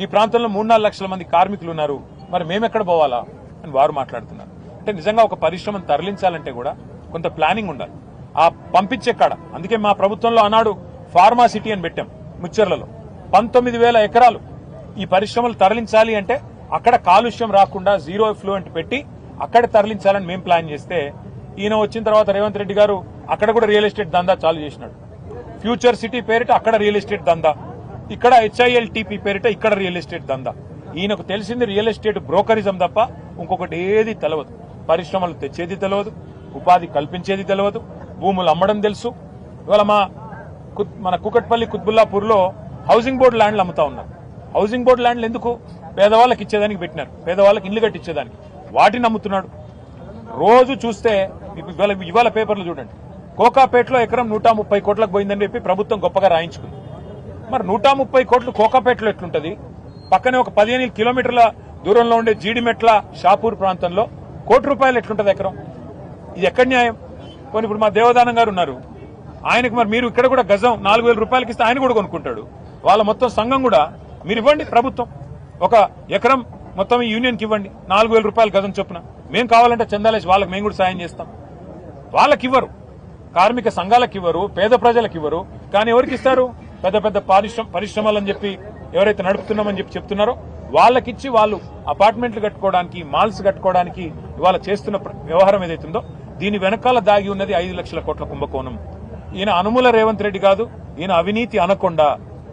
ఈ ప్రాంతంలో 3-4 లక్షల మంది కార్మికులు ఉన్నారు, మరి మేమెక్కడ పోవాలా అని వారు మాట్లాడుతున్నారు. అంటే నిజంగా ఒక పరిశ్రమను తరలించాలంటే కూడా కొంత ప్లానింగ్ ఉండాలి. ఆ పంపించే కాడ అందుకే మా ప్రభుత్వంలో ఆనాడు ఫార్మా సిటీ అని పెట్టాం. ముచ్చెర్లలో 19,000 ఎకరాలు ఈ పరిశ్రమలు తరలించాలి అంటే అక్కడ కాలుష్యం రాకుండా జీరో ఎఫ్లూయెంట్ పెట్టి అక్కడ తరలించాలని మేము ప్లాన్ చేస్తే, ఈయన వచ్చిన తర్వాత రేవంత్ రెడ్డి గారు అక్కడ కూడా రియల్ ఎస్టేట్ దందా చాలు చేసినాడు. ఫ్యూచర్ సిటీ పేరిట అక్కడ రియల్ ఎస్టేట్ దందా, ఇక్కడ HILTP పేరిట ఇక్కడ రియల్ ఎస్టేట్ దందా. ఈయనకు తెలిసింది రియల్ ఎస్టేట్ బ్రోకరిజం తప్ప ఇంకొకటి ఏది తెలియదు. పరిశ్రమలు తెచ్చేది తెలియదు, ఉపాధి కల్పించేది తెలియదు, భూములు అమ్మడం తెలుసు. ఇవాళ మన కుకట్పల్లి కుత్బుల్లాపూర్లో హౌసింగ్ బోర్డు ల్యాండ్లు అమ్ముతా ఉన్నారు. హౌసింగ్ బోర్డు ల్యాండ్లు ఎందుకు? పేదవాళ్ళకి ఇచ్చేదానికి పెట్టినారు, పేదవాళ్ళకి ఇల్లు కట్టించేదానికి. వాటిని అమ్ముతున్నాడు. రోజు చూస్తే ఇవాళ పేపర్లు చూడండి, కోకాపేటలో ఎకరం 130 కోట్లకు పోయిందని చెప్పి ప్రభుత్వం గొప్పగా రాయించుకుంది. మరి 130 కోట్లు కోకాపేటలో ఎట్లుంటది? పక్కనే ఒక 15 కిలోమీటర్ల దూరంలో ఉండే జీడిమెట్ల షాపూర్ ప్రాంతంలో ₹1 ఎట్లుంటది ఎకరం? ఇది ఎక్కడ న్యాయం? కొన్ని ఇప్పుడు మా దేవదానం గారు ఉన్నారు, ఆయనకు మరి మీరు ఇక్కడ కూడా గజం ₹4,000 ఇస్తే ఆయన కూడా కొనుక్కుంటాడు. వాళ్ళ మొత్తం సంఘం కూడా మీరు ఇవ్వండి, ప్రభుత్వం ఒక ఎకరం మొత్తం ఈ యూనియన్కి ఇవ్వండి, ₹4,000 గజం చొప్పున. మేము కావాలంటే చందాలేసి వాళ్ళకి మేము కూడా సాయం చేస్తాం. వాళ్ళకి ఇవ్వరు, కార్మిక సంఘాలకు ఇవ్వరు, పేద ప్రజలకు ఇవ్వరు. కానీ ఎవరికి ఇస్తారు? పెద్ద పెద్ద పరిశ్రమలు అని చెప్పి ఎవరైతే నడుపుతున్నామని చెప్పి చెప్తున్నారో వాళ్ళకిచ్చి వాళ్ళు అపార్ట్మెంట్లు కట్టుకోవడానికి, మాల్స్ కట్టుకోవడానికి ఇవాళ చేస్తున్న వ్యవహారం ఏదైతుందో దీని వెనకాల దాగి ఉన్నది 5 లక్షల కోట్ల కుంభకోణం. ఈయన అనుముల రేవంత్ రెడ్డి కాదు, ఈయన అవినీతి అనకొండ.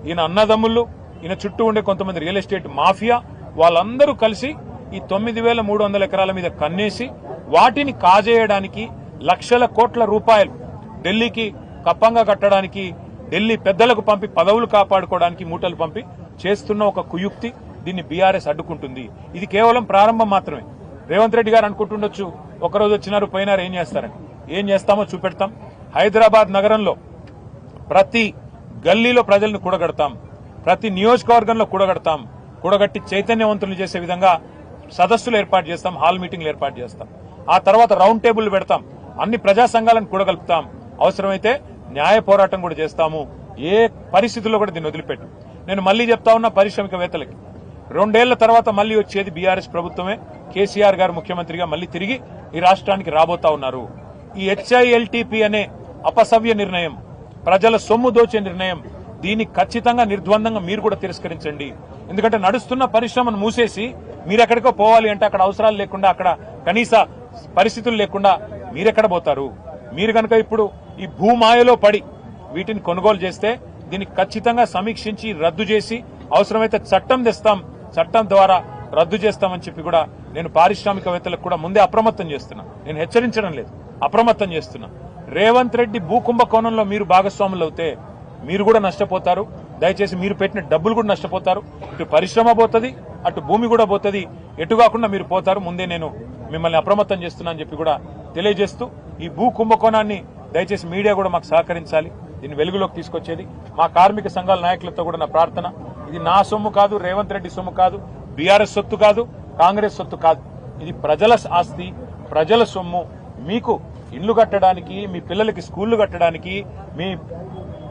ఈయన అన్నదమ్ముళ్ళు, ఈయన చుట్టూ ఉండే కొంతమంది రియల్ ఎస్టేట్ మాఫియా, వాళ్ళందరూ కలిసి ఈ 9,300 ఎకరాల మీద కన్నేసి వాటిని కాజేయడానికి లక్షల కోట్ల రూపాయలు ఢిల్లీకి కప్పంగా కట్టడానికి, ఢిల్లీ పెద్దలకు పంపి పదవులు కాపాడుకోవడానికి మూటలు పంపి చేస్తున్న ఒక కుయుక్తి. దీన్ని బీఆర్ఎస్ అడ్డుకుంటుంది. ఇది కేవలం ప్రారంభం మాత్రమే. రేవంత్ రెడ్డి గారు అనుకుంటుండొచ్చు, ఒకరోజు వచ్చినారు పోయినారు ఏం చేస్తారని. ఏం చేస్తామో చూపెడతాం. హైదరాబాద్ నగరంలో ప్రతి గల్లీలో ప్రజలను కూడగడతాం, ప్రతి నియోజకవర్గంలో కూడగడతాం. కూడగట్టి చైతన్యవంతులు చేసే విధంగా సదస్సులు ఏర్పాటు చేస్తాం, హాల్ మీటింగ్లు ఏర్పాటు చేస్తాం. ఆ తర్వాత రౌండ్ టేబుల్ పెడతాం, అన్ని ప్రజా సంఘాలను కూడగలుపుతాం. అవసరమైతే న్యాయ పోరాటం కూడా చేస్తాము. ఏ పరిస్థితుల్లో కూడా దీన్ని వదిలిపెట్టు. నేను మళ్లీ చెప్తా ఉన్నా, పారిశ్రామికవేత్తలకి 2 ఏళ్ల తర్వాత మళ్లీ వచ్చేది బీఆర్ఎస్ ప్రభుత్వమే. కేసీఆర్ గారు ముఖ్యమంత్రిగా మళ్లీ తిరిగి ఈ రాష్ట్రానికి రాబోతా ఉన్నారు. ఈ HILTP అనే అపసవ్య నిర్ణయం, ప్రజల సొమ్ము దోచే నిర్ణయం, దీన్ని ఖచ్చితంగా నిర్ద్వందంగా మీరు కూడా తిరస్కరించండి. ఎందుకంటే నడుస్తున్న పరిశ్రమను మూసేసి మీరెక్కడికో పోవాలి అంటే అక్కడ అవసరాలు లేకుండా, అక్కడ కనీస పరిస్థితులు లేకుండా మీరెక్కడ పోతారు? మీరు కనుక ఇప్పుడు ఈ భూమాయలో పడి వీటిని కొనుగోలు చేస్తే దీన్ని ఖచ్చితంగా సమీక్షించి రద్దు చేసి అవసరమైతే చట్టం తెస్తాం, చట్టం ద్వారా రద్దు చేస్తామని చెప్పి కూడా నేను పారిశ్రామికవేత్తలకు కూడా ముందే అప్రమత్తం చేస్తున్నా. నేను హెచ్చరించడం లేదు, అప్రమత్తం చేస్తున్నా. రేవంత్ రెడ్డి భూకుంభకోణంలో మీరు భాగస్వాములు అవుతే మీరు కూడా నష్టపోతారు. దయచేసి మీరు పెట్టిన డబ్బులు కూడా నష్టపోతారు. ఇటు పరిశ్రమ పోతుంది, అటు భూమి కూడా పోతుంది. ఎటు కాకుండా మీరు పోతారు. ముందే నేను మిమ్మల్ని అప్రమత్తం చేస్తున్నా అని చెప్పి కూడా తెలియజేస్తూ, ఈ భూ కుంభకోణాన్ని దయచేసి మీడియా కూడా మాకు సహకరించాలి. దీన్ని వెలుగులోకి తీసుకొచ్చేది మా కార్మిక సంఘాల నాయకులతో కూడా నా ప్రార్థన. ఇది నా సొమ్ము కాదు, రేవంత్ రెడ్డి సొమ్ము కాదు, బీఆర్ఎస్ సొత్తు కాదు, కాంగ్రెస్ సొత్తు కాదు. ఇది ప్రజల ఆస్తి, ప్రజల సొమ్ము. మీకు ఇళ్లు కట్టడానికి, మీ పిల్లలకి స్కూళ్లు కట్టడానికి, మీ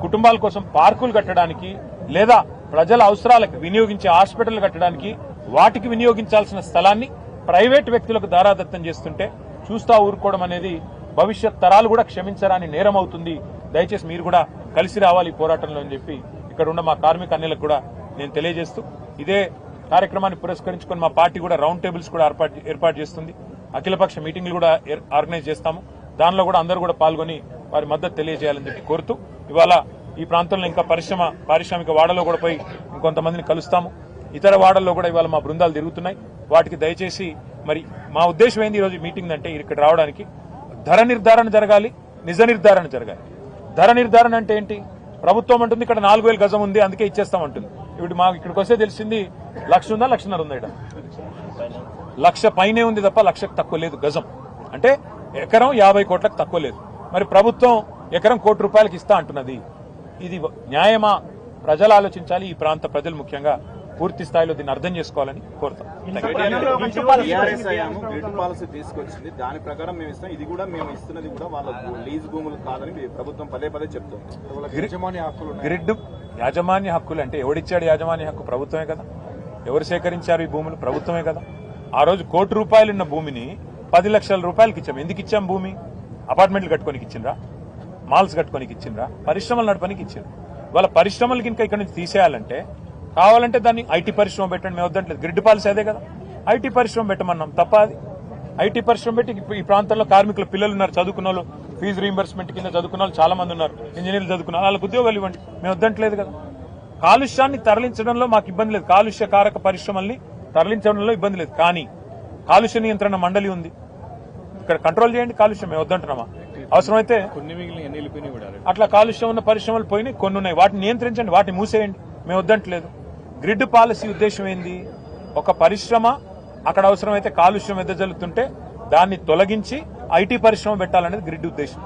కుటుంబాల కోసం పార్కులు కట్టడానికి, లేదా ప్రజల అవసరాలకు వినియోగించే హాస్పిటల్ కట్టడానికి, వాటికి వినియోగించాల్సిన స్థలాన్ని ప్రైవేట్ వ్యక్తులకు దారాదత్తం చేస్తుంటే చూస్తా ఊరుకోవడం అనేది భవిష్యత్ తరాలు కూడా క్షమించరాని నేరం అవుతుంది. దయచేసి మీరు కూడా కలిసి రావాలి ఈ పోరాటంలో అని చెప్పి ఇక్కడ ఉన్న మా కార్మిక అన్యులకు కూడా నేను తెలియజేస్తూ, ఇదే కార్యక్రమాన్ని పురస్కరించుకొని మా పార్టీ కూడా రౌండ్ టేబుల్స్ కూడా ఏర్పాటు చేస్తుంది. అఖిలపక్ష మీటింగ్లు కూడా ఆర్గనైజ్ చేస్తాము. దానిలో కూడా అందరూ కూడా పాల్గొని వారి మద్దతు తెలియజేయాలని చెప్పి కోరుతూ, ఇవాళ ఈ ప్రాంతంలో ఇంకా పారిశ్రామిక వాడలో కూడా పోయి ఇంకొంతమందిని కలుస్తాము. ఇతర వాడల్లో కూడా ఇవాళ మా బృందాలు తిరుగుతున్నాయి. వాటికి దయచేసి మరి మా ఉద్దేశం ఏంది ఈరోజు మీటింగ్ అంటే, ఇక్కడ రావడానికి ధర నిర్ధారణ జరగాలి, నిజ నిర్ధారణ జరగాలి. ధర నిర్ధారణ అంటే ఏంటి? ప్రభుత్వం అంటుంది ఇక్కడ 4,000 గజం ఉంది అందుకే ఇచ్చేస్తామంటుంది. ఇప్పుడు మాకు ఇక్కడికి వస్తే తెలిసింది 1,00,000 ఉందా, 1,50,000 ఉందా? ఇక్కడ 1,00,000 పైనే ఉంది తప్ప 1,00,000కు తక్కువ లేదు గజం. అంటే ఎకరం 50 కోట్లకు తక్కువ లేదు. మరి ప్రభుత్వం ఎకరం ₹1,00,00,000 ఇస్తా అంటున్నది. ఇది న్యాయమా? ప్రజలు ఆలోచించాలి. ఈ ప్రాంత ప్రజలు ముఖ్యంగా పూర్తి స్థాయిలో దీన్ని అర్థం చేసుకోవాలని కోరుతాం. పాలసీ తీసుకొచ్చింది, దాని ప్రకారం మేము ఇస్తాం. ఇది కూడా మేము ఇస్తున్నది కూడా వాళ్ళ లీజ్ భూములు కాదని ప్రభుత్వం పదే చెప్తుంది. గ్రిడ్ యాజమాన్య హక్కులు అంటే ఎవడిచ్చాడు యాజమాన్య హక్కు? ప్రభుత్వమే కదా. ఎవరు సేకరించారు ఈ భూములు? ప్రభుత్వమే కదా. ఆ రోజు ₹1 కోటి ఉన్న భూమిని 10 లక్షల రూపాయలకి ఇచ్చాం. ఎందుకు ఇచ్చాం? భూమి అపార్ట్మెంట్లు కట్టుకోనికి ఇచ్చిండ్రా? మాల్స్ కట్టుకోనికి ఇచ్చిండ్రా? పరిశ్రమలు నడపడానికి ఇచ్చిండ్రు. వాళ్ళ పరిశ్రమలకి ఇంకా ఇక్కడ నుంచి తీసేయాలంటే కావాలంటే దాన్ని ఐటీ పరిశ్రమ పెట్టండి, మేము వద్దంటలేదు. గ్రిడ్ పాలసీ అదే కదా, ఐటీ పరిశ్రమ పెట్టమన్నాం. తప్ప అది? ఐటీ పరిశ్రమ పెట్టి ఈ ప్రాంతంలో కార్మికుల పిల్లలు ఉన్నారు, చదువుకున్న వాళ్ళు, ఫీజు రీయింబర్స్మెంట్ కింద చదువుకున్న వాళ్ళు చాలా మంది ఉన్నారు, ఇంజనీర్లు చదువుకున్న వాళ్ళకి ఉద్యోగాలు ఇవ్వండి, మేము వద్దంటలేదు కదా. కాలుష్యాన్ని తరలించడంలో మాకు ఇబ్బంది లేదు, కాలుష్య కారక పరిశ్రమల్ని తరలించడంలో ఇబ్బంది లేదు. కానీ కాలుష్య నియంత్రణ మండలి ఉంది, ఇక్కడ కంట్రోల్ చేయండి కాలుష్యం, మేము వద్దంటున్నామా? అవసరమైతే అట్లా కాలుష్యం ఉన్న పరిశ్రమలు పోయినాయి, కొన్ని ఉన్నాయి, వాటిని నియంత్రించండి, వాటిని మూసేయండి, మేము వద్దంటలేదు. గ్రిడ్ పాలసీ ఉద్దేశం ఏంది? ఒక పరిశ్రమ అక్కడ అవసరమైతే కాలుష్యం ఎదజల్లుతుంటే దాన్ని తొలగించి ఐటీ పరిశ్రమ పెట్టాలనేది గ్రిడ్ ఉద్దేశం.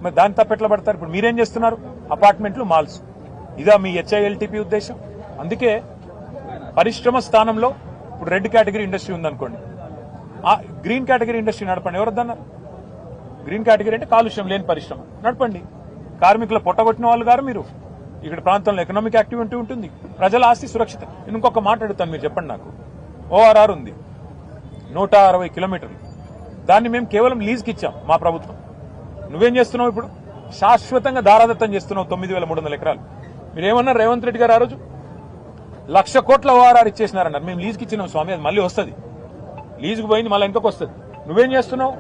మరి దాన్ని తప్పెట్లా పడతారు? ఇప్పుడు మీరేం చేస్తున్నారు? అపార్ట్మెంట్లు, మాల్స్, ఇదా మీ HILTP ఉద్దేశం? అందుకే పరిశ్రమ స్థానంలో ఇప్పుడు రెడ్ కేటగిరీ ఇండస్ట్రీ ఉందనుకోండి, ఆ గ్రీన్ కేటగిరీ ఇండస్ట్రీ నడపండి. ఎవరొద్దన్నారు? గ్రీన్ కేటగిరీ అంటే కాలుష్యం లేని పరిశ్రమ నడపండి. కార్మికుల పొట్టగొట్టిన వాళ్ళు గారు మీరు. ఇక్కడ ప్రాంతంలో ఎకనామిక్ యాక్టివిటీ ఉంటుంది, ప్రజల ఆస్తి సురక్షిత. నేను ఇంకొక మాట అడుగుతాను, మీరు చెప్పండి నాకు. ORR ఉంది 160 కిలోమీటర్లు, దాన్ని మేము కేవలం లీజ్కి ఇచ్చాం మా ప్రభుత్వం. నువ్వేం చేస్తున్నావు ఇప్పుడు? శాశ్వతంగా దారాదత్తం చేస్తున్నావు 9,300 ఎకరాలు. మీరేమన్నారు రేవంత్ రెడ్డి గారు ఆ రోజు? 1,00,000 కోట్ల ORR ఇచ్చేసినారన్నారు. మేము లీజ్కి ఇచ్చినాం స్వామి, అది మళ్ళీ వస్తుంది, లీజుకు పోయింది మళ్ళీ ఇంకొక వస్తుంది. నువ్వేం చేస్తున్నావు?